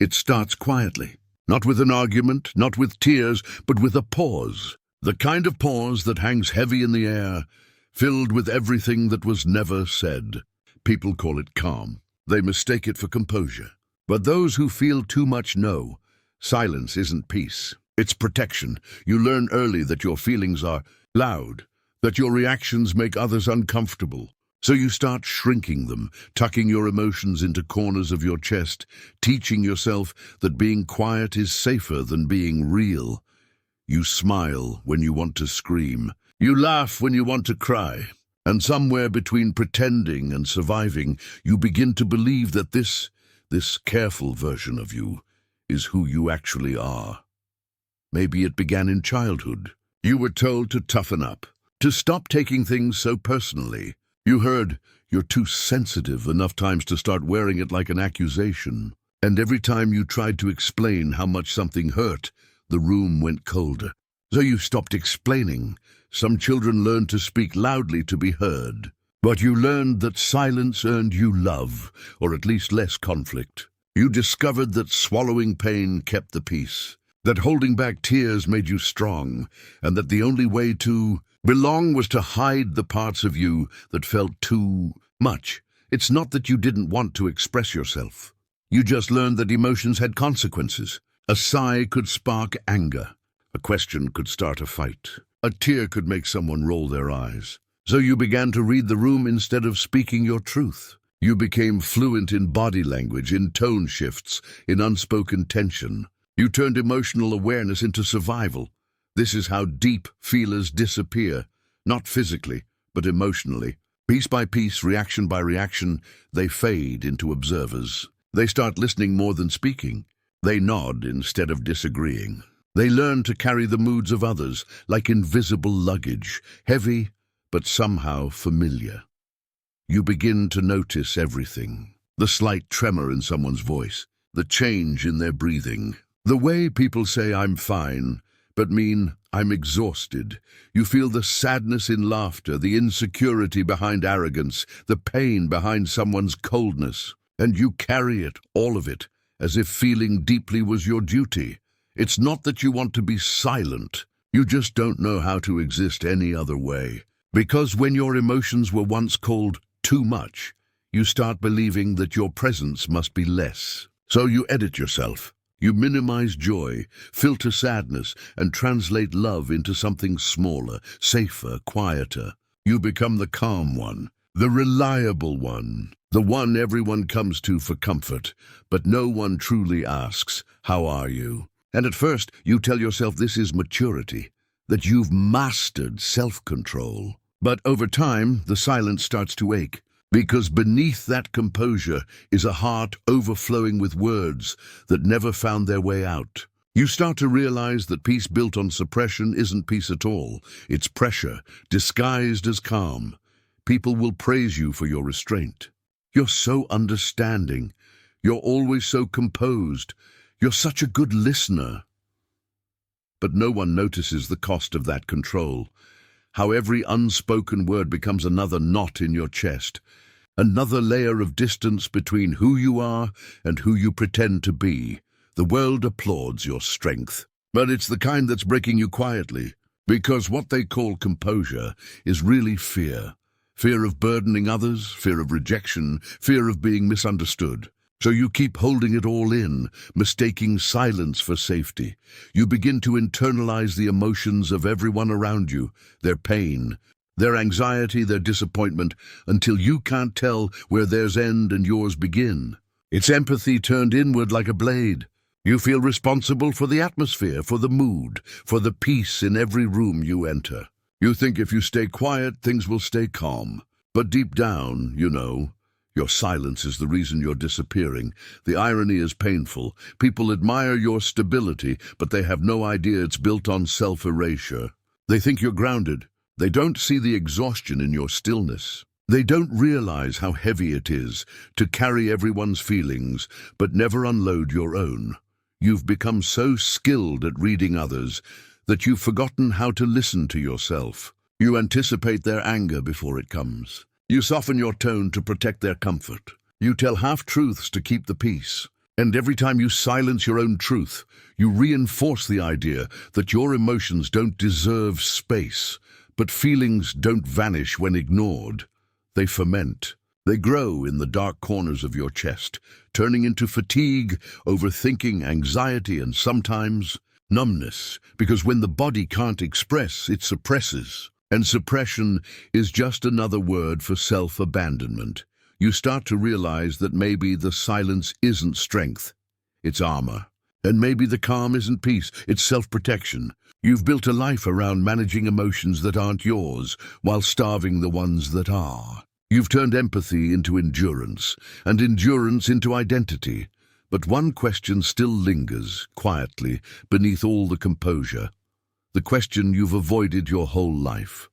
It starts quietly, not with an argument, not with tears, but with a pause. The kind of pause that hangs heavy in the air, filled with everything that was never said. People call it calm. They mistake it for composure. But those who feel too much know, silence isn't peace. It's protection. You learn early that your feelings are loud, that your reactions make others uncomfortable. So you start shrinking them, tucking your emotions into corners of your chest, teaching yourself that being quiet is safer than being real. You smile when you want to scream. You laugh when you want to cry. And somewhere between pretending and surviving, you begin to believe that this careful version of you is who you actually are. Maybe it began in childhood. You were told to toughen up, to stop taking things so personally. You heard, "You're too sensitive," enough times to start wearing it like an accusation. And every time you tried to explain how much something hurt, the room went colder. So you stopped explaining. Some children learned to speak loudly to be heard. But you learned that silence earned you love, or at least less conflict. You discovered that swallowing pain kept the peace, that holding back tears made you strong, and that the only way to belong was to hide the parts of you that felt too much. It's not that you didn't want to express yourself. You just learned that emotions had consequences. A sigh could spark anger. A question could start a fight. A tear could make someone roll their eyes. So you began to read the room instead of speaking your truth. You became fluent in body language, in tone shifts, in unspoken tension. You turned emotional awareness into survival. This is how deep feelers disappear, not physically, but emotionally. Piece by piece, reaction by reaction, they fade into observers. They start listening more than speaking. They nod instead of disagreeing. They learn to carry the moods of others like invisible luggage, heavy but somehow familiar. You begin to notice everything. The slight tremor in someone's voice, the change in their breathing, the way people say "I'm fine," but mean "I'm exhausted." You feel the sadness in laughter, the insecurity behind arrogance, the pain behind someone's coldness. And you carry it, all of it, as if feeling deeply was your duty. It's not that you want to be silent. You just don't know how to exist any other way. Because when your emotions were once called too much, you start believing that your presence must be less. So you edit yourself. You minimize joy, filter sadness, and translate love into something smaller, safer, quieter. You become the calm one, the reliable one, the one everyone comes to for comfort, but no one truly asks, "How are you?" And at first, you tell yourself this is maturity, that you've mastered self-control. But over time, the silence starts to ache, because beneath that composure is a heart overflowing with words that never found their way out. You start to realize that peace built on suppression isn't peace at all. It's pressure, disguised as calm. People will praise you for your restraint. You're so understanding. You're always so composed. You're such a good listener. But no one notices the cost of that control. How every unspoken word becomes another knot in your chest, another layer of distance between who you are and who you pretend to be. The world applauds your strength, but it's the kind that's breaking you quietly, because what they call composure is really fear. Fear of burdening others, fear of rejection, fear of being misunderstood. So you keep holding it all in, mistaking silence for safety. You begin to internalize the emotions of everyone around you, their pain, their anxiety, their disappointment, until you can't tell where theirs end and yours begin. It's empathy turned inward like a blade. You feel responsible for the atmosphere, for the mood, for the peace in every room you enter. You think if you stay quiet, things will stay calm. But deep down, you know, your silence is the reason you're disappearing. The irony is painful. People admire your stability, but they have no idea it's built on self-erasure. They think you're grounded. They don't see the exhaustion in your stillness. They don't realize how heavy it is to carry everyone's feelings, but never unload your own. You've become so skilled at reading others that you've forgotten how to listen to yourself. You anticipate their anger before it comes. You soften your tone to protect their comfort. You tell half-truths to keep the peace. And every time you silence your own truth, you reinforce the idea that your emotions don't deserve space, but feelings don't vanish when ignored. They ferment. They grow in the dark corners of your chest, turning into fatigue, overthinking, anxiety, and sometimes numbness, because when the body can't express, it suppresses. And suppression is just another word for self-abandonment. You start to realize that maybe the silence isn't strength, it's armor. And maybe the calm isn't peace, it's self-protection. You've built a life around managing emotions that aren't yours, while starving the ones that are. You've turned empathy into endurance, and endurance into identity. But one question still lingers, quietly, beneath all the composure. The question you've avoided your whole life.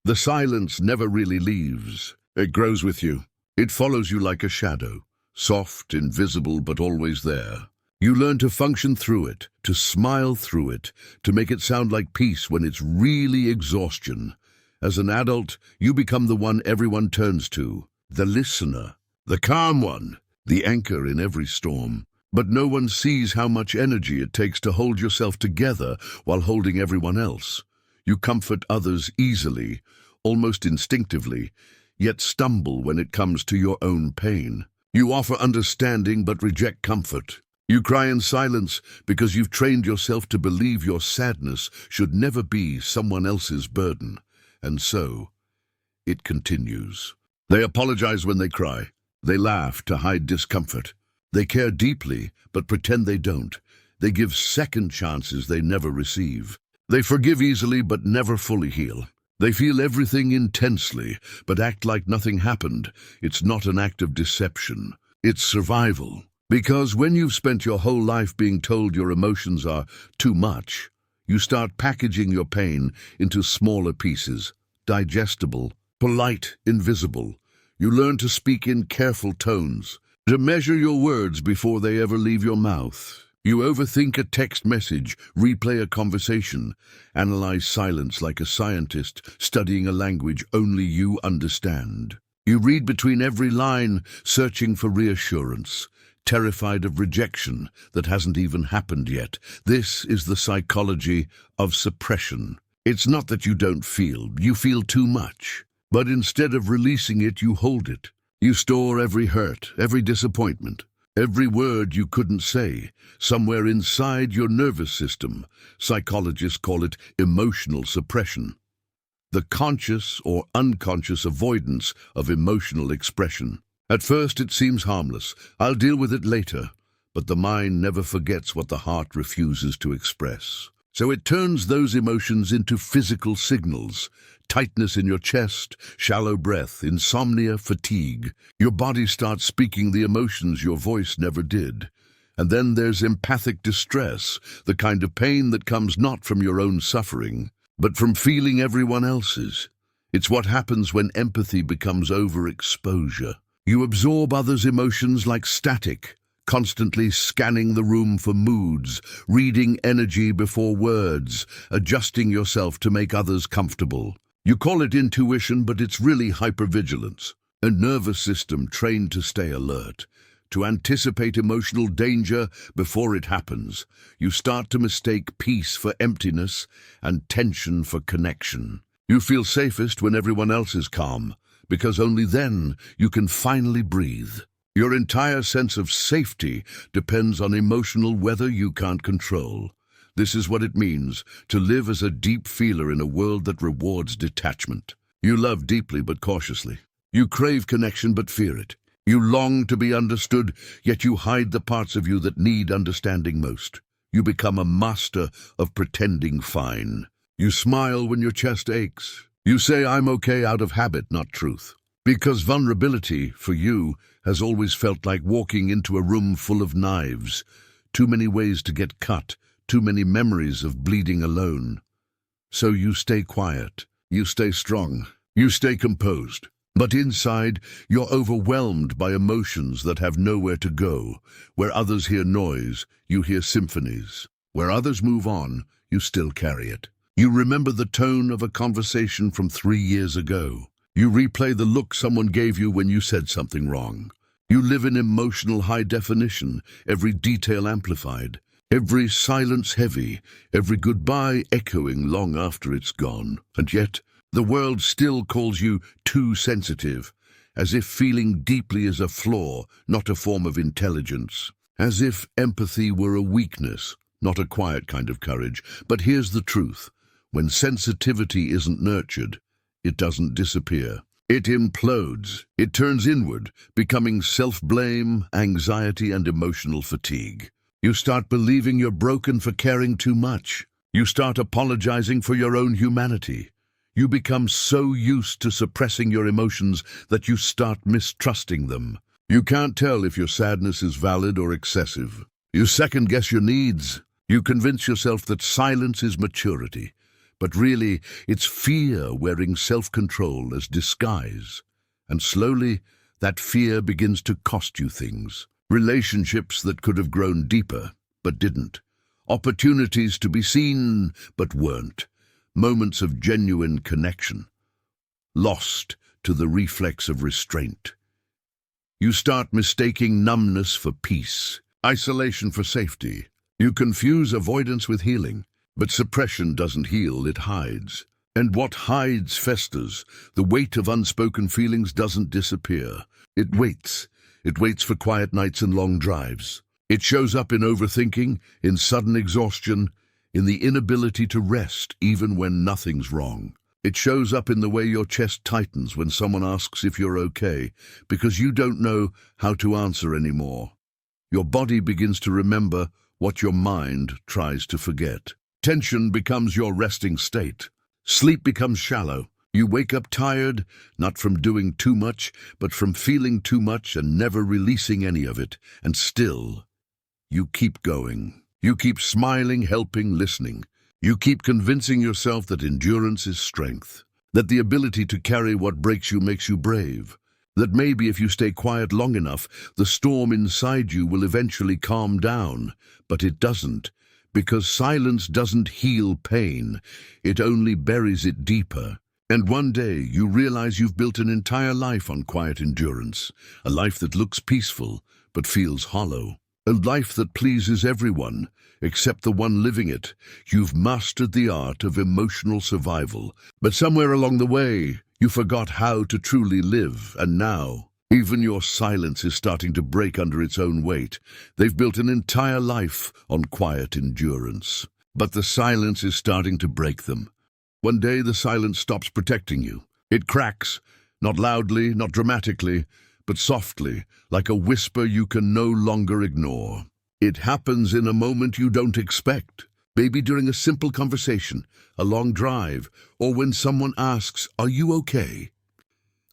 The silence never really leaves. It grows with you. It follows you like a shadow, soft, invisible, but always there. You learn to function through it, to smile through it, to make it sound like peace when it's really exhaustion. As an adult, you become the one everyone turns to, the listener, the calm one, the anchor in every storm. But no one sees how much energy it takes to hold yourself together while holding everyone else. You comfort others easily, almost instinctively, yet stumble when it comes to your own pain. You offer understanding but reject comfort. You cry in silence because you've trained yourself to believe your sadness should never be someone else's burden. And so, it continues. They apologize when they cry. They laugh to hide discomfort. They care deeply, but pretend they don't. They give second chances they never receive. They forgive easily, but never fully heal. They feel everything intensely, but act like nothing happened. It's not an act of deception. It's survival. Because when you've spent your whole life being told your emotions are too much, you start packaging your pain into smaller pieces, digestible, polite, invisible. You learn to speak in careful tones, to measure your words before they ever leave your mouth. You overthink a text message, replay a conversation, analyze silence like a scientist studying a language only you understand. You read between every line, searching for reassurance, terrified of rejection that hasn't even happened yet. This is the psychology of suppression. It's not that you don't feel, you feel too much. But instead of releasing it, you hold it. You store every hurt, every disappointment, every word you couldn't say, somewhere inside your nervous system. Psychologists call it emotional suppression. The conscious or unconscious avoidance of emotional expression. At first it seems harmless. I'll deal with it later. But the mind never forgets what the heart refuses to express. So it turns those emotions into physical signals. Tightness in your chest, shallow breath, insomnia, fatigue. Your body starts speaking the emotions your voice never did. And then there's empathic distress, the kind of pain that comes not from your own suffering, but from feeling everyone else's. It's what happens when empathy becomes overexposure. You absorb others' emotions like static, constantly scanning the room for moods, reading energy before words, adjusting yourself to make others comfortable. You call it intuition, but it's really hypervigilance, a nervous system trained to stay alert, to anticipate emotional danger before it happens. You start to mistake peace for emptiness and tension for connection. You feel safest when everyone else is calm, because only then you can finally breathe. Your entire sense of safety depends on emotional weather you can't control. This is what it means to live as a deep feeler in a world that rewards detachment. You love deeply but cautiously. You crave connection but fear it. You long to be understood, yet you hide the parts of you that need understanding most. You become a master of pretending fine. You smile when your chest aches. You say, "I'm okay," out of habit, not truth. Because vulnerability, for you, has always felt like walking into a room full of knives. Too many ways to get cut, too many memories of bleeding alone. So you stay quiet, you stay strong, you stay composed. But inside, you're overwhelmed by emotions that have nowhere to go. Where others hear noise, you hear symphonies. Where others move on, you still carry it. You remember the tone of a conversation from 3 years ago. You replay the look someone gave you when you said something wrong. You live in emotional high definition, every detail amplified, every silence heavy, every goodbye echoing long after it's gone. And yet, the world still calls you too sensitive, as if feeling deeply is a flaw, not a form of intelligence. As if empathy were a weakness, not a quiet kind of courage. But here's the truth. When sensitivity isn't nurtured, it doesn't disappear. It implodes. It turns inward, becoming self-blame, anxiety, and emotional fatigue. You start believing you're broken for caring too much. You start apologizing for your own humanity. You become so used to suppressing your emotions that you start mistrusting them. You can't tell if your sadness is valid or excessive. You second-guess your needs. You convince yourself that silence is maturity. But really, it's fear wearing self-control as disguise. And slowly, that fear begins to cost you things. Relationships that could have grown deeper, but didn't. Opportunities to be seen, but weren't. Moments of genuine connection. Lost to the reflex of restraint. You start mistaking numbness for peace, isolation for safety. You confuse avoidance with healing. But suppression doesn't heal, it hides. And what hides festers. The weight of unspoken feelings doesn't disappear. It waits. It waits for quiet nights and long drives. It shows up in overthinking, in sudden exhaustion, in the inability to rest even when nothing's wrong. It shows up in the way your chest tightens when someone asks if you're okay, because you don't know how to answer anymore. Your body begins to remember what your mind tries to forget. Tension becomes your resting state. Sleep becomes shallow. You wake up tired, not from doing too much, but from feeling too much and never releasing any of it. And still, you keep going. You keep smiling, helping, listening. You keep convincing yourself that endurance is strength, that the ability to carry what breaks you makes you brave, that maybe if you stay quiet long enough, the storm inside you will eventually calm down. But it doesn't. Because silence doesn't heal pain, it only buries it deeper. And one day you realize you've built an entire life on quiet endurance, a life that looks peaceful but feels hollow, a life that pleases everyone except the one living it. You've mastered the art of emotional survival, but somewhere along the way you forgot how to truly live, and now even your silence is starting to break under its own weight. They've built an entire life on quiet endurance. But the silence is starting to break them. One day the silence stops protecting you. It cracks, not loudly, not dramatically, but softly, like a whisper you can no longer ignore. It happens in a moment you don't expect. Maybe during a simple conversation, a long drive, or when someone asks, "Are you okay?"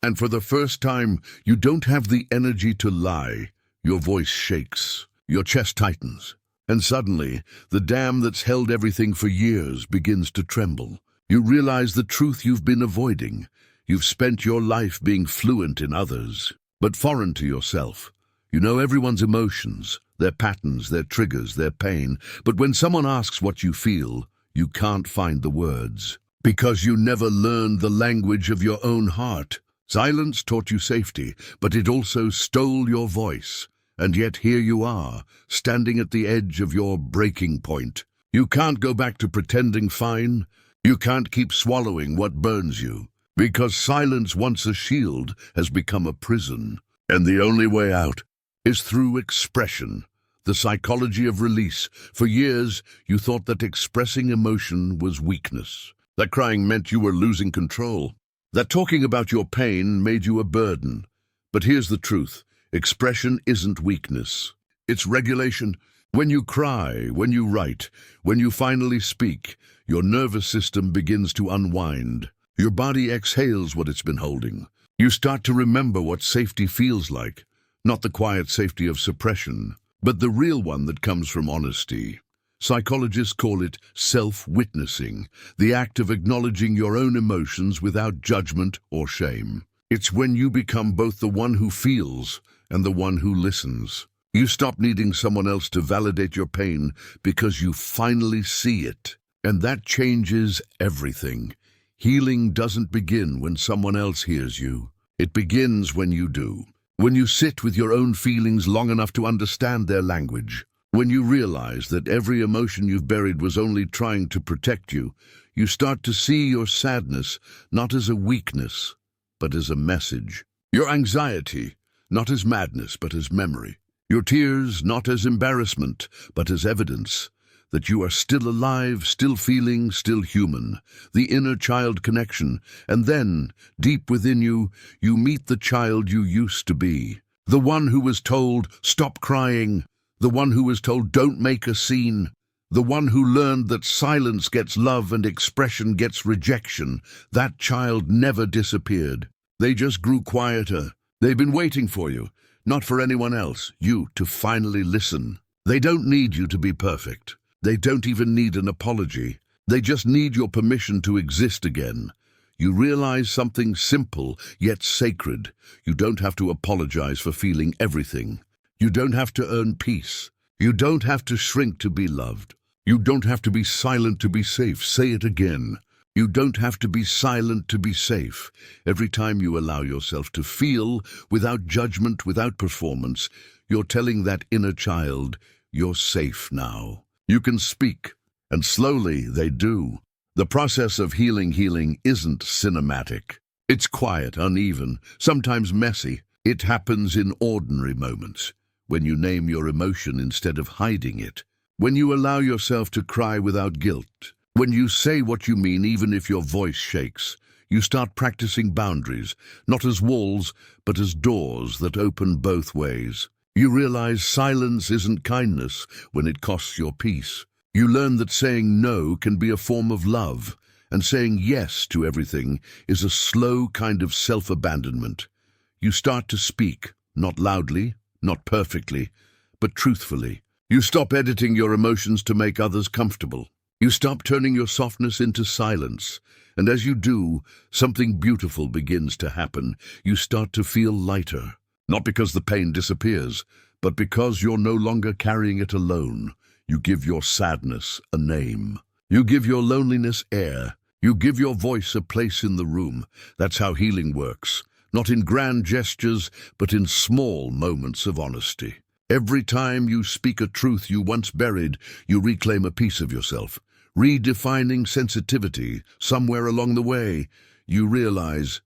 And for the first time, you don't have the energy to lie. Your voice shakes, your chest tightens, and suddenly, the dam that's held everything for years begins to tremble. You realize the truth you've been avoiding. You've spent your life being fluent in others, but foreign to yourself. You know everyone's emotions, their patterns, their triggers, their pain, but when someone asks what you feel, you can't find the words, because you never learned the language of your own heart. Silence taught you safety, but it also stole your voice. And yet here you are, standing at the edge of your breaking point. You can't go back to pretending fine. You can't keep swallowing what burns you. Because silence, once a shield, has become a prison. And the only way out is through expression, the psychology of release. For years, you thought that expressing emotion was weakness, that crying meant you were losing control, that talking about your pain made you a burden. But here's the truth. Expression isn't weakness. It's regulation. When you cry, when you write, when you finally speak, your nervous system begins to unwind. Your body exhales what it's been holding. You start to remember what safety feels like. Not the quiet safety of suppression, but the real one that comes from honesty. Psychologists call it self-witnessing, the act of acknowledging your own emotions without judgment or shame. It's when you become both the one who feels and the one who listens. You stop needing someone else to validate your pain because you finally see it. And that changes everything. Healing doesn't begin when someone else hears you. It begins when you do. When you sit with your own feelings long enough to understand their language, when you realize that every emotion you've buried was only trying to protect you, you start to see your sadness not as a weakness, but as a message. Your anxiety, not as madness, but as memory. Your tears, not as embarrassment, but as evidence that you are still alive, still feeling, still human. The inner child connection. And then, deep within you, you meet the child you used to be. The one who was told, "Stop crying." The one who was told, "Don't make a scene." The one who learned that silence gets love and expression gets rejection. That child never disappeared. They just grew quieter. They've been waiting for you, not for anyone else, you to finally listen. They don't need you to be perfect. They don't even need an apology. They just need your permission to exist again. You realize something simple yet sacred. You don't have to apologize for feeling everything. You don't have to earn peace. You don't have to shrink to be loved. You don't have to be silent to be safe. Say it again. You don't have to be silent to be safe. Every time you allow yourself to feel, without judgment, without performance, you're telling that inner child, "You're safe now. You can speak." And slowly they do. The process of healing isn't cinematic. It's quiet, uneven, sometimes messy. It happens in ordinary moments, when you name your emotion instead of hiding it, when you allow yourself to cry without guilt, when you say what you mean even if your voice shakes. You start practicing boundaries, not as walls, but as doors that open both ways. You realize silence isn't kindness when it costs your peace. You learn that saying no can be a form of love, and saying yes to everything is a slow kind of self-abandonment. You start to speak, not loudly, not perfectly, but truthfully. You stop editing your emotions to make others comfortable. You stop turning your softness into silence. And as you do, something beautiful begins to happen. You start to feel lighter. Not because the pain disappears, but because you're no longer carrying it alone. You give your sadness a name. You give your loneliness air. You give your voice a place in the room. That's how healing works. Not in grand gestures, but in small moments of honesty. Every time you speak a truth you once buried, you reclaim a piece of yourself. Redefining sensitivity, somewhere along the way, you realize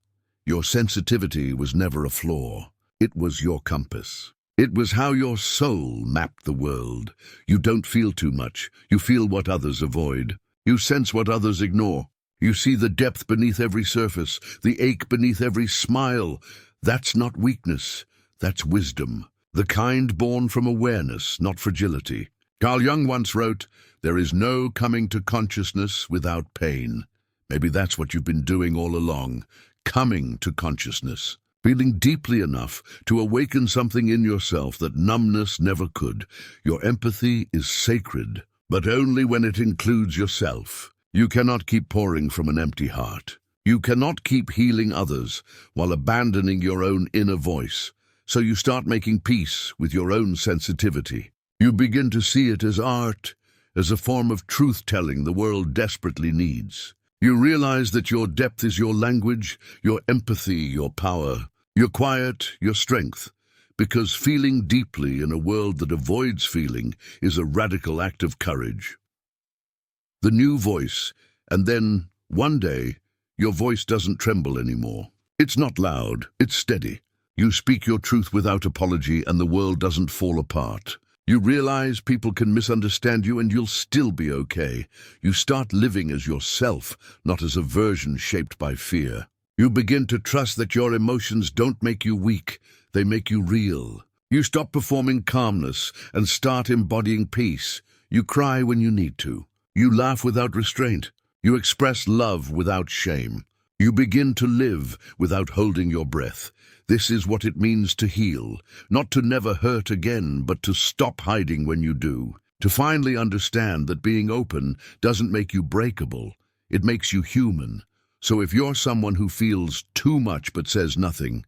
your sensitivity was never a flaw. It was your compass. It was how your soul mapped the world. You don't feel too much. You feel what others avoid. You sense what others ignore. You see the depth beneath every surface, the ache beneath every smile. That's not weakness. That's wisdom. The kind born from awareness, not fragility. Carl Jung once wrote, "There is no coming to consciousness without pain." Maybe that's what you've been doing all along. Coming to consciousness. Feeling deeply enough to awaken something in yourself that numbness never could. Your empathy is sacred, but only when it includes yourself. You cannot keep pouring from an empty heart. You cannot keep healing others while abandoning your own inner voice. So you start making peace with your own sensitivity. You begin to see it as art, as a form of truth-telling the world desperately needs. You realize that your depth is your language, your empathy, your power. Your quiet, your strength, because feeling deeply in a world that avoids feeling is a radical act of courage. The new voice, and then, one day, your voice doesn't tremble anymore. It's not loud, it's steady. You speak your truth without apology and the world doesn't fall apart. You realize people can misunderstand you and you'll still be okay. You start living as yourself, not as a version shaped by fear. You begin to trust that your emotions don't make you weak, they make you real. You stop performing calmness and start embodying peace. You cry when you need to. You laugh without restraint. You express love without shame. You begin to live without holding your breath. This is what it means to heal, not to never hurt again, but to stop hiding when you do. To finally understand that being open doesn't make you breakable, it makes you human. So if you're someone who feels too much but says nothing,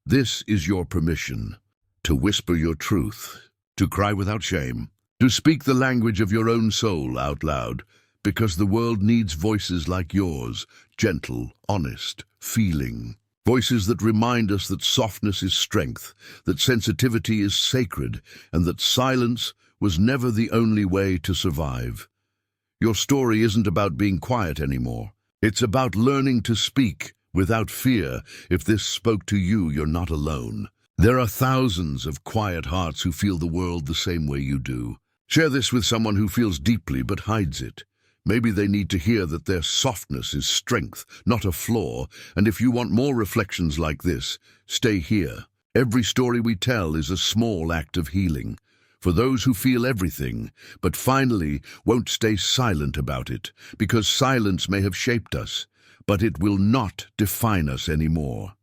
this is your permission to whisper your truth, to cry without shame, to speak the language of your own soul out loud, because the world needs voices like yours, gentle, honest, feeling. Voices that remind us that softness is strength, that sensitivity is sacred, and that silence was never the only way to survive. Your story isn't about being quiet anymore. It's about learning to speak without fear. If this spoke to you, you're not alone. There are thousands of quiet hearts who feel the world the same way you do. Share this with someone who feels deeply but hides it. Maybe they need to hear that their softness is strength, not a flaw. And if you want more reflections like this, stay here. Every story we tell is a small act of healing. For those who feel everything, but finally won't stay silent about it, because silence may have shaped us, but it will not define us anymore.